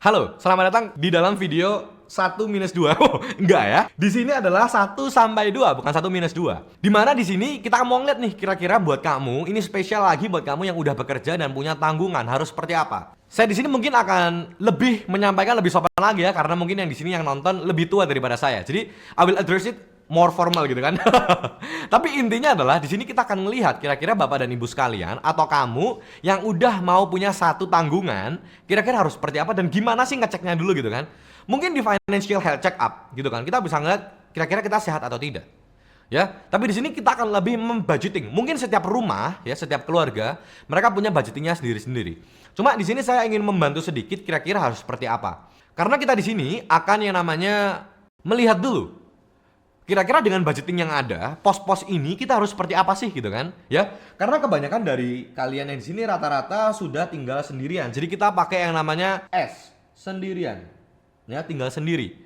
Halo, selamat datang di dalam video 1-2. Oh, enggak ya. Di sini adalah 1-2, bukan 1-2. Dimana di sini kita mau ngeliat nih kira-kira buat kamu, ini spesial lagi buat kamu yang udah bekerja dan punya tanggungan harus seperti apa. Saya di sini mungkin akan lebih menyampaikan lebih sopan lagi ya, karena mungkin yang di sini yang nonton lebih tua daripada saya. Jadi I will address it more formal gitu kan. Tapi intinya adalah di sini kita akan melihat kira-kira Bapak dan Ibu sekalian atau kamu yang udah mau punya satu tanggungan, kira-kira harus seperti apa dan gimana sih ngeceknya dulu gitu kan. Mungkin di financial health check up gitu kan. Kita bisa ngeliat kira-kira kita sehat atau tidak. Ya, tapi di sini kita akan lebih membudgeting. Mungkin setiap rumah ya, setiap keluarga mereka punya budgetingnya sendiri-sendiri. Cuma di sini saya ingin membantu sedikit kira-kira harus seperti apa. Karena kita di sini akan yang namanya melihat dulu kira-kira dengan budgeting yang ada, pos-pos ini kita harus seperti apa sih gitu kan? Ya, karena kebanyakan dari kalian yang di sini rata-rata sudah tinggal sendirian. Jadi kita pakai yang namanya S, sendirian. Ya, tinggal sendiri.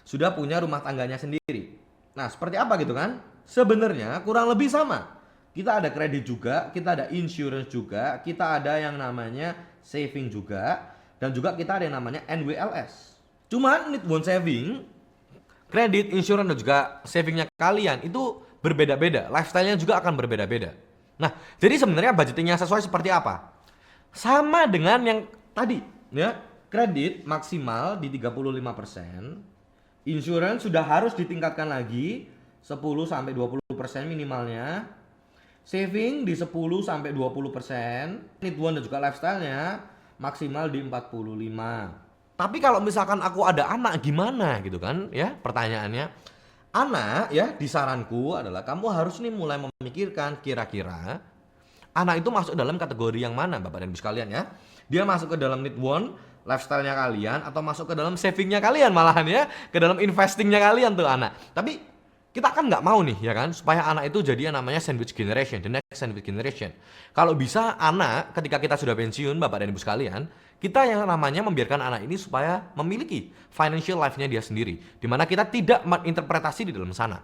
Sudah punya rumah tangganya sendiri. Nah, seperti apa gitu kan? Sebenarnya kurang lebih sama. Kita ada kredit juga, kita ada insurance juga, kita ada yang namanya saving juga, dan juga kita ada yang namanya NWLS. Cuman need one saving, kredit, insurance dan juga savingnya kalian itu berbeda-beda, lifestyle-nya juga akan berbeda-beda. Nah, jadi sebenarnya budgetingnya sesuai seperti apa? Sama dengan yang tadi, ya. Kredit maksimal di 35%, insurance sudah harus ditingkatkan lagi 10-20% minimalnya. Saving di 10-20%, need one dan juga lifestyle-nya maksimal di 45%. Tapi kalau misalkan aku ada anak gimana gitu kan ya, pertanyaannya. Anak ya, disaranku adalah kamu harus nih mulai memikirkan kira-kira anak itu masuk dalam kategori yang mana Bapak dan Ibu sekalian ya. Dia masuk ke dalam need one, lifestyle-nya kalian, atau masuk ke dalam saving-nya kalian malahan ya, ke dalam investing-nya kalian tuh anak. Tapi kita kan nggak mau nih ya kan, supaya anak itu jadi yang namanya sandwich generation, the next sandwich generation. Kalau bisa anak ketika kita sudah pensiun Bapak dan Ibu sekalian, kita yang namanya membiarkan anak ini supaya memiliki financial life-nya dia sendiri, dimana kita tidak menginterpretasi di dalam sana.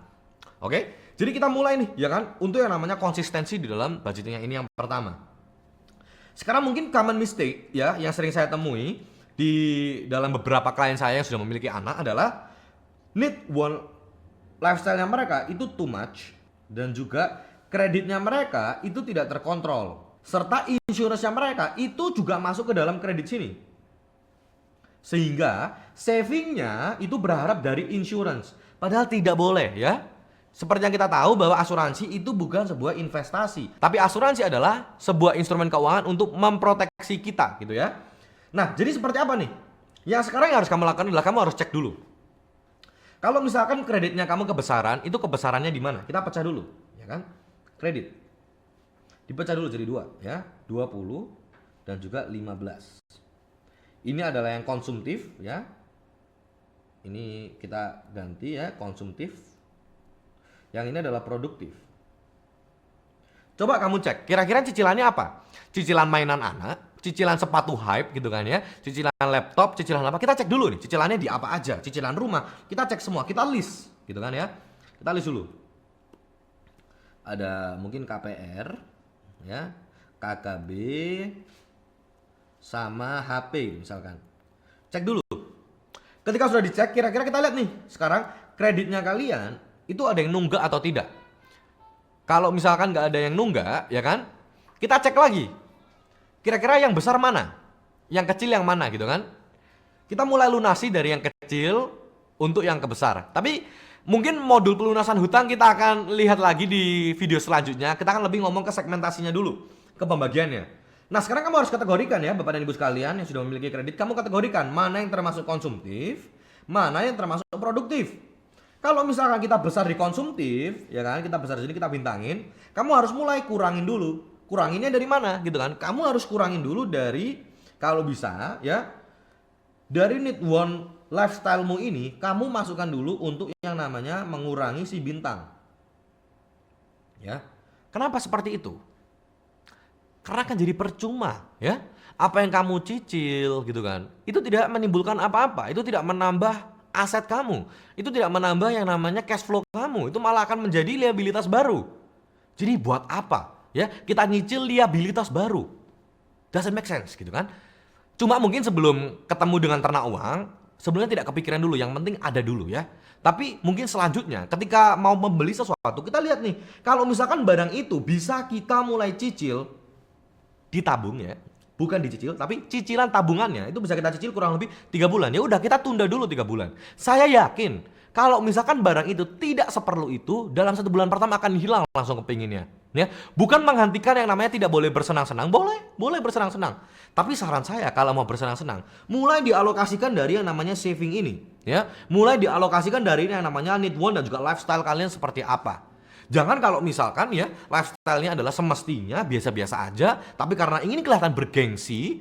Oke, jadi kita mulai nih ya kan, untuk yang namanya konsistensi di dalam budgetingnya ini yang pertama. Sekarang mungkin common mistake ya yang sering saya temui di dalam beberapa klien saya yang sudah memiliki anak adalah need one lifestyle-nya mereka itu too much, dan juga kreditnya mereka itu tidak terkontrol, serta insurance-nya mereka itu juga masuk ke dalam kredit sini. Sehingga savingnya itu berharap dari insurance, padahal tidak boleh ya. Seperti yang kita tahu bahwa asuransi itu bukan sebuah investasi, tapi asuransi adalah sebuah instrumen keuangan untuk memproteksi kita gitu ya. Nah, jadi seperti apa nih? Yang sekarang yang harus kamu lakukan adalah kamu harus cek dulu. Kalau misalkan kreditnya kamu kebesaran, itu kebesarannya di mana? Kita pecah dulu, ya kan? Kredit. Dipecah dulu jadi dua, ya. 20 dan juga 15. Ini adalah yang konsumtif, ya. Ini kita ganti ya, konsumtif. Yang ini adalah produktif. Coba kamu cek, kira-kira cicilannya apa? Cicilan mainan anak, cicilan sepatu hype gitu kan ya, cicilan laptop, cicilan apa? Kita cek dulu nih, cicilannya di apa aja, cicilan rumah, kita cek semua, kita list gitu kan ya. Kita list dulu. Ada mungkin KPR, ya, KKB, sama HP misalkan. Cek dulu. Ketika sudah dicek, kira-kira kita lihat nih, sekarang kreditnya kalian itu ada yang nunggak atau tidak. Kalau misalkan nggak ada yang nunggak, ya kan? Kita cek lagi. Kira-kira yang besar mana? Yang kecil yang mana gitu kan? Kita mulai lunasi dari yang kecil untuk yang kebesar. Tapi mungkin modul pelunasan hutang kita akan lihat lagi di video selanjutnya. Kita akan lebih ngomong ke segmentasinya dulu, ke pembagiannya. Nah, sekarang kamu harus kategorikan ya Bapak dan Ibu sekalian yang sudah memiliki kredit. Kamu kategorikan mana yang termasuk konsumtif, mana yang termasuk produktif. Kalau misalkan kita besar di konsumtif, ya kan, kita besar di sini kita bintangin, kamu harus mulai kurangin dulu. Kuranginnya dari mana gitu kan? Kamu harus kurangin dulu dari, kalau bisa ya, dari need one lifestyle-mu ini, kamu masukkan dulu untuk yang namanya mengurangi si bintang. Ya. Kenapa seperti itu? Karena kan jadi percuma, ya. Apa yang kamu cicil gitu kan, itu tidak menimbulkan apa-apa, itu tidak menambah aset kamu, itu tidak menambah yang namanya cash flow kamu, itu malah akan menjadi liabilitas baru. Jadi buat apa ya kita nyicil liabilitas baru? Doesn't make sense gitu kan. Cuma mungkin sebelum ketemu dengan ternak uang, sebelumnya tidak kepikiran dulu, yang penting ada dulu ya. Tapi mungkin selanjutnya ketika mau membeli sesuatu, kita lihat nih, kalau misalkan barang itu bisa kita mulai cicil, ditabung ya, bukan dicicil, tapi cicilan tabungannya itu bisa kita cicil kurang lebih 3 bulan. Ya udah, kita tunda dulu 3 bulan. Saya yakin kalau misalkan barang itu tidak seperlu itu, dalam 1 bulan pertama akan hilang langsung kepinginnya. Ya, bukan menghentikan yang namanya tidak boleh bersenang-senang, boleh bersenang-senang. Tapi saran saya kalau mau bersenang-senang, mulai dialokasikan dari yang namanya saving ini, ya. Mulai dialokasikan dari yang namanya need want dan juga lifestyle kalian seperti apa. Jangan kalau misalkan ya lifestyle-nya adalah semestinya biasa-biasa aja, tapi karena ingin kelihatan bergengsi,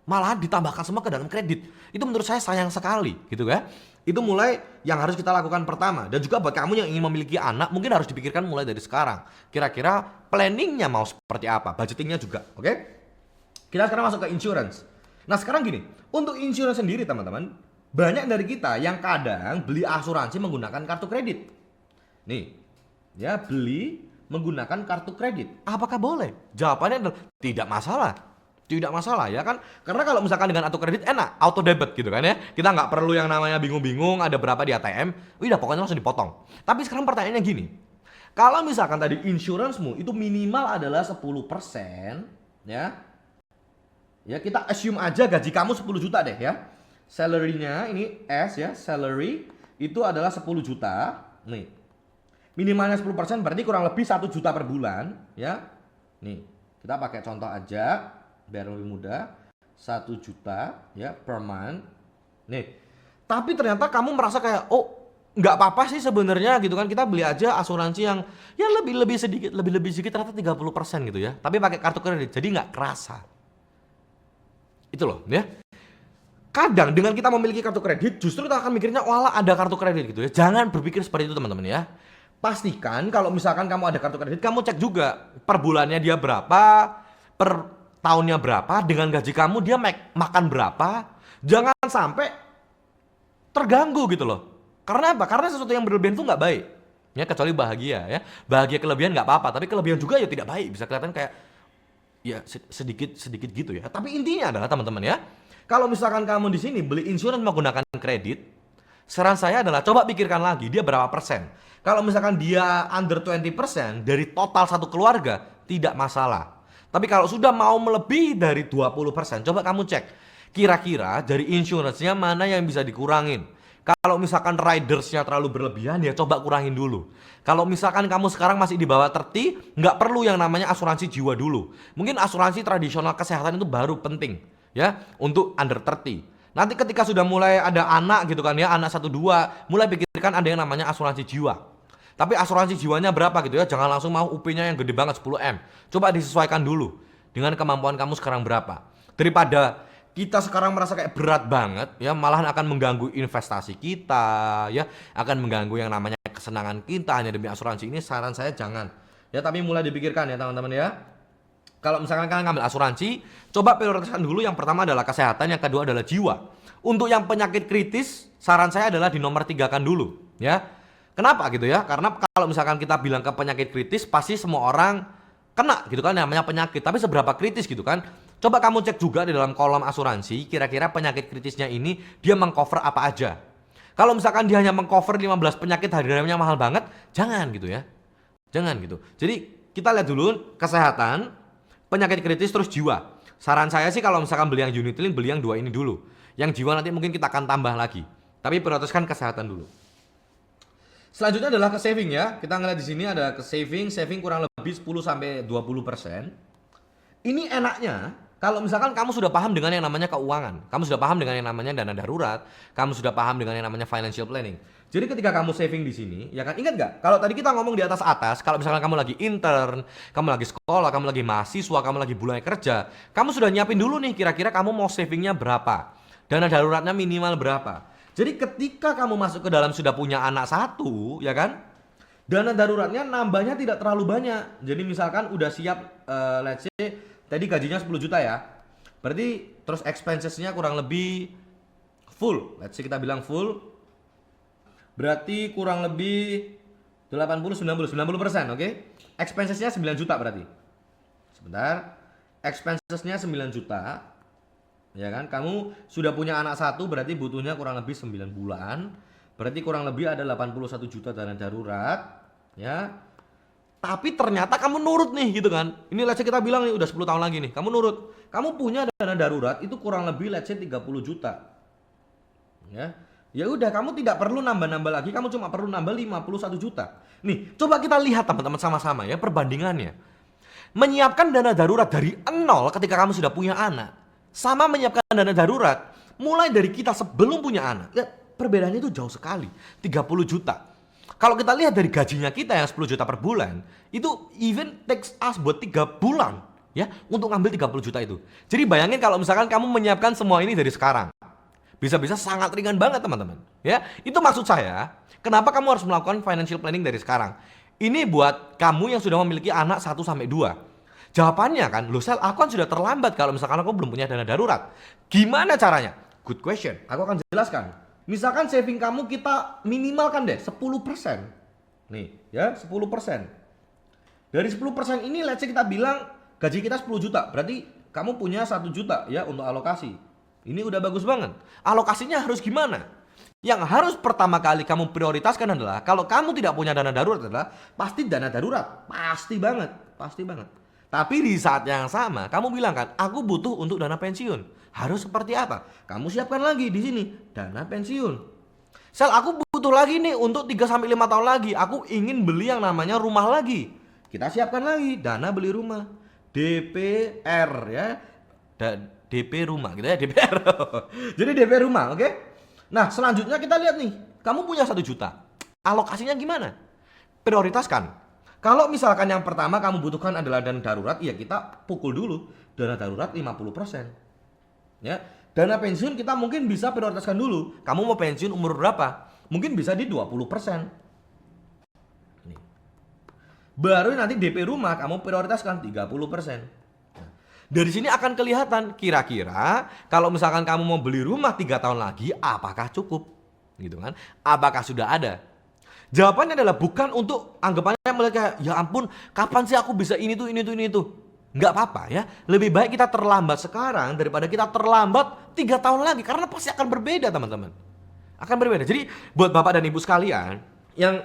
malah ditambahkan semua ke dalam kredit. Itu menurut saya sayang sekali gitu ya. Itu mulai yang harus kita lakukan pertama. Dan juga buat kamu yang ingin memiliki anak, mungkin harus dipikirkan mulai dari sekarang. Kira-kira planningnya mau seperti apa, budgetingnya juga, oke? Kita sekarang masuk ke insurance. Nah sekarang gini, untuk insurance sendiri teman-teman, banyak dari kita yang kadang beli asuransi menggunakan kartu kredit. Nih, ya beli menggunakan kartu kredit. Apakah boleh? Jawabannya adalah tidak masalah. Tidak masalah ya kan, karena kalau misalkan dengan auto kredit enak, auto debit gitu kan ya, kita nggak perlu yang namanya bingung-bingung ada berapa di ATM, udah pokoknya langsung dipotong. Tapi sekarang pertanyaannya gini, kalau misalkan tadi insurancemu itu minimal adalah 10%, ya kita assume aja gaji kamu 10 juta deh ya, salary-nya ini S ya, salary itu adalah 10 juta, nih minimalnya 10% berarti kurang lebih 1 juta per bulan ya, nih kita pakai contoh aja biar lebih mudah, 1 juta ya per month. Nih, tapi ternyata kamu merasa kayak nggak apa-apa sih sebenarnya gitu kan, kita beli aja asuransi yang ya lebih sedikit ternyata 30% gitu ya, tapi pakai kartu kredit jadi nggak kerasa. Itu loh ya. Kadang dengan kita memiliki kartu kredit justru kita akan mikirnya walah ada kartu kredit gitu ya. Jangan berpikir seperti itu teman-teman ya. Pastikan kalau misalkan kamu ada kartu kredit, kamu cek juga per bulannya dia berapa, per tahunnya berapa, dengan gaji kamu dia makan berapa. Jangan sampai terganggu gitu loh. Karena apa? Karena sesuatu yang berlebihan itu nggak baik. Ya kecuali bahagia ya. Bahagia kelebihan nggak apa-apa, tapi kelebihan juga ya tidak baik. Bisa kelihatan kayak ya sedikit gitu ya. Tapi intinya adalah teman-teman ya, kalau misalkan kamu di sini beli insurance menggunakan kredit, saran saya adalah coba pikirkan lagi dia berapa persen. Kalau misalkan dia under 20% dari total satu keluarga, tidak masalah. Tapi kalau sudah mau melebihi dari 20%, coba kamu cek kira-kira dari insurance-nya mana yang bisa dikurangin. Kalau misalkan ridersnya terlalu berlebihan, ya coba kurangin dulu. Kalau misalkan kamu sekarang masih di bawah 30, nggak perlu yang namanya asuransi jiwa dulu. Mungkin asuransi tradisional kesehatan itu baru penting ya untuk under 30. Nanti ketika sudah mulai ada anak gitu kan ya, anak 1-2, mulai pikirkan ada yang namanya asuransi jiwa. Tapi asuransi jiwanya berapa gitu ya, jangan langsung mau UP-nya yang gede banget 10M. Coba disesuaikan dulu dengan kemampuan kamu sekarang berapa. Daripada kita sekarang merasa kayak berat banget ya, malahan akan mengganggu investasi kita ya, akan mengganggu yang namanya kesenangan kita hanya demi asuransi ini. Saran saya jangan ya, tapi mulai dipikirkan ya teman-teman ya. Kalau misalkan kalian ngambil asuransi, coba prioritaskan dulu. Yang pertama adalah kesehatan, yang kedua adalah jiwa. Untuk yang penyakit kritis, saran saya adalah di nomor 3 kan dulu ya. Kenapa gitu ya? Karena kalau misalkan kita bilang ke penyakit kritis, pasti semua orang kena gitu kan, namanya penyakit. Tapi seberapa kritis gitu kan? Coba kamu cek juga di dalam kolom asuransi, kira-kira penyakit kritisnya ini dia mengcover apa aja. Kalau misalkan dia hanya mengcover 15 penyakit harganya mahal banget, jangan gitu ya. Jangan gitu. Jadi kita lihat dulu kesehatan, penyakit kritis, terus jiwa. Saran saya sih kalau misalkan beli yang unit link, beli yang 2 ini dulu. Yang jiwa nanti mungkin kita akan tambah lagi. Tapi prioritaskan kesehatan dulu. Selanjutnya adalah ke saving ya. Kita ngeliat di sini ada ke saving kurang lebih 10-20%. Ini enaknya kalau misalkan kamu sudah paham dengan yang namanya keuangan, kamu sudah paham dengan yang namanya dana darurat, kamu sudah paham dengan yang namanya financial planning. Jadi ketika kamu saving di sini, ya kan, ingat nggak? Kalau tadi kita ngomong di atas, kalau misalkan kamu lagi intern, kamu lagi sekolah, kamu lagi mahasiswa, kamu lagi mulai kerja, kamu sudah nyiapin dulu nih kira-kira kamu mau savingnya berapa, dana daruratnya minimal berapa. Jadi ketika kamu masuk ke dalam sudah punya anak 1, ya kan, dana daruratnya nambahnya tidak terlalu banyak. Jadi misalkan udah siap, let's say tadi gajinya 10 juta ya, berarti terus expensesnya kurang lebih full, let's say kita bilang full, berarti kurang lebih 80-90%, oke? Expensesnya 9 juta berarti. Sebentar, expensesnya 9 juta. Ya kan? Kamu sudah punya anak satu berarti butuhnya kurang lebih 9 bulan. Berarti kurang lebih ada 81 juta dana darurat, ya. Tapi ternyata kamu nurut nih gitu kan. Ini let's say kita bilang nih udah 10 tahun lagi nih, kamu nurut. Kamu punya dana darurat itu kurang lebih let's say 30 juta. Ya. Ya udah, kamu tidak perlu nambah-nambah lagi, kamu cuma perlu nambah 51 juta. Nih, coba kita lihat teman-teman sama-sama ya perbandingannya. Menyiapkan dana darurat dari nol ketika kamu sudah punya anak sama menyiapkan dana darurat mulai dari kita sebelum punya anak, ya perbedaannya itu jauh sekali, 30 juta. Kalau kita lihat dari gajinya kita yang 10 juta per bulan, itu even takes us buat 3 bulan ya untuk ngambil 30 juta itu. Jadi bayangin kalau misalkan kamu menyiapkan semua ini dari sekarang. Bisa-bisa sangat ringan banget teman-teman. Ya, itu maksud saya, kenapa kamu harus melakukan financial planning dari sekarang. Ini buat kamu yang sudah memiliki anak 1 sampai 2. Jawabannya kan, loh Sel, aku kan sudah terlambat kalau misalkan aku belum punya dana darurat. Gimana caranya? Good question, aku akan jelaskan. Misalkan saving kamu kita minimalkan deh 10%. Nih, ya 10%. Dari 10% ini let's say kita bilang gaji kita 10 juta, berarti kamu punya 1 juta ya untuk alokasi. Ini udah bagus banget. Alokasinya harus gimana? Yang harus pertama kali kamu prioritaskan adalah kalau kamu tidak punya dana darurat adalah pasti dana darurat. Pasti banget, pasti banget. Tapi di saat yang sama, kamu bilang kan, aku butuh untuk dana pensiun. Harus seperti apa? Kamu siapkan lagi di sini, dana pensiun. Sel, aku butuh lagi nih untuk 3 sampai 5 tahun lagi. Aku ingin beli yang namanya rumah lagi. Kita siapkan lagi dana beli rumah. DPR ya. DP rumah gitu ya, DPR. Jadi DP rumah, oke? Nah, selanjutnya kita lihat nih. Kamu punya 1 juta. Alokasinya gimana? Prioritaskan. Kalau misalkan yang pertama kamu butuhkan adalah dana darurat, ya kita pukul dulu dana darurat 50%. Ya, dana pensiun kita mungkin bisa prioritaskan dulu. Kamu mau pensiun umur berapa? Mungkin bisa di 20%. Nih. Baru nanti DP rumah kamu prioritaskan 30%. Nah, dari sini akan kelihatan kira-kira kalau misalkan kamu mau beli rumah 3 tahun lagi apakah cukup? Gitu kan? Apakah sudah ada? Jawabannya adalah bukan untuk anggapannya mereka, ya ampun, kapan sih aku bisa ini tuh. Nggak apa-apa ya. Lebih baik kita terlambat sekarang daripada kita terlambat 3 tahun lagi. Karena pasti akan berbeda teman-teman. Akan berbeda. Jadi buat bapak dan ibu sekalian yang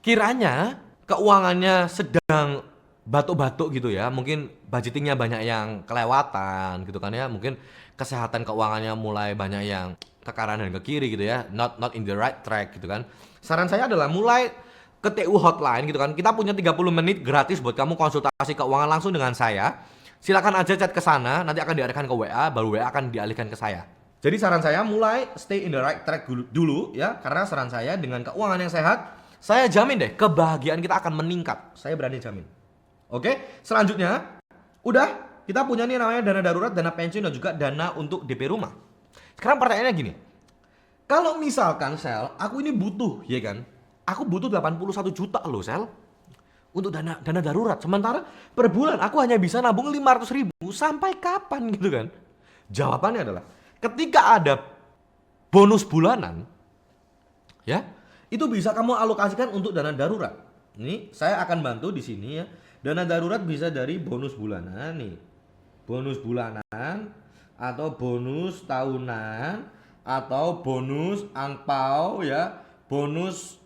kiranya keuangannya sedang batuk-batuk gitu ya. Mungkin budgetingnya banyak yang kelewatan gitu kan ya. Mungkin kesehatan keuangannya mulai banyak yang ke kanan dan ke kiri gitu ya. Not in the right track gitu kan. Saran saya adalah mulai ke TU Hotline gitu kan. Kita punya 30 menit gratis buat kamu konsultasi keuangan langsung dengan saya. Silakan aja chat ke sana, nanti akan diarahkan ke WA, baru WA akan dialihkan ke saya. Jadi saran saya mulai stay in the right track dulu ya, karena saran saya dengan keuangan yang sehat, saya jamin deh kebahagiaan kita akan meningkat. Saya berani jamin. Oke, selanjutnya udah kita punya nih namanya dana darurat, dana pensiun dan juga dana untuk DP rumah. Sekarang pertanyaannya gini. Kalau misalkan Sel, aku ini butuh, ya kan? Aku butuh 81 juta loh Sel. Untuk dana darurat. Sementara per bulan aku hanya bisa nabung 500 ribu. Sampai kapan gitu kan? Jawabannya adalah ketika ada bonus bulanan, ya, itu bisa kamu alokasikan untuk dana darurat. Ini saya akan bantu di sini ya. Dana darurat bisa dari bonus bulanan nih. Bonus bulanan atau bonus tahunan atau bonus angpau ya, bonus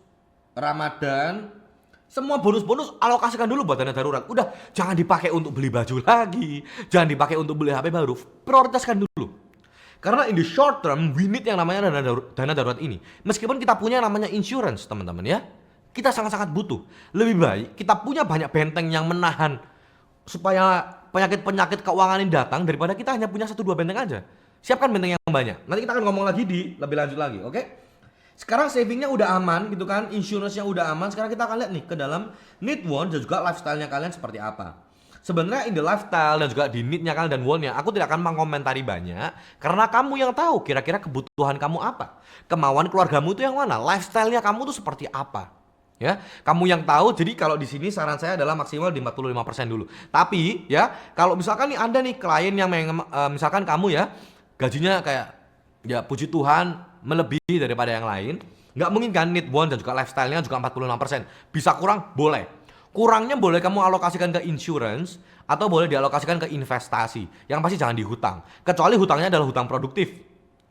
Ramadan. Semua bonus-bonus alokasikan dulu buat dana darurat. Udah, jangan dipakai untuk beli baju lagi, jangan dipakai untuk beli HP baru. Prioritaskan dulu. Karena in the short term we need yang namanya dana darurat ini. Meskipun kita punya yang namanya insurance, teman-teman ya. Kita sangat-sangat butuh. Lebih baik kita punya banyak benteng yang menahan supaya penyakit-penyakit keuangan ini datang daripada kita hanya punya 1-2 benteng aja. Siapkan benteng yang banyak. Nanti kita akan ngomong lagi di lebih lanjut lagi, oke? Sekarang savingnya udah aman gitu kan, insurance-nya udah aman. Sekarang kita akan lihat nih ke dalam need, want dan juga lifestyle-nya kalian seperti apa. Sebenarnya in the lifestyle dan juga di need-nya kalian dan want-nya, aku tidak akan mengomentari banyak karena kamu yang tahu kira-kira kebutuhan kamu apa, kemauan keluargamu itu yang mana, lifestyle-nya kamu tuh seperti apa. Ya, kamu yang tahu. Jadi kalau di sini saran saya adalah maksimal di 45% dulu. Tapi ya, kalau misalkan nih Anda nih klien yang misalkan kamu ya gajinya kayak ya puji Tuhan melebihi daripada yang lain, nggak mungkin kan need, want dan juga lifestyle-nya juga 45%. Bisa kurang? Boleh. Kurangnya boleh kamu alokasikan ke insurance atau boleh dialokasikan ke investasi. Yang pasti jangan di hutang. Kecuali hutangnya adalah hutang produktif.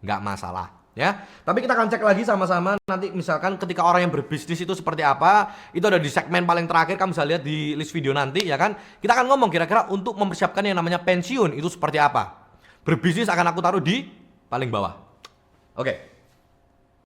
Nggak masalah. Ya, tapi kita akan cek lagi sama-sama nanti misalkan ketika orang yang berbisnis itu seperti apa, itu ada di segmen paling terakhir, kamu bisa lihat di list video nanti ya kan. Kita akan ngomong kira-kira untuk mempersiapkan yang namanya pensiun itu seperti apa. Berbisnis akan aku taruh di paling bawah. Oke.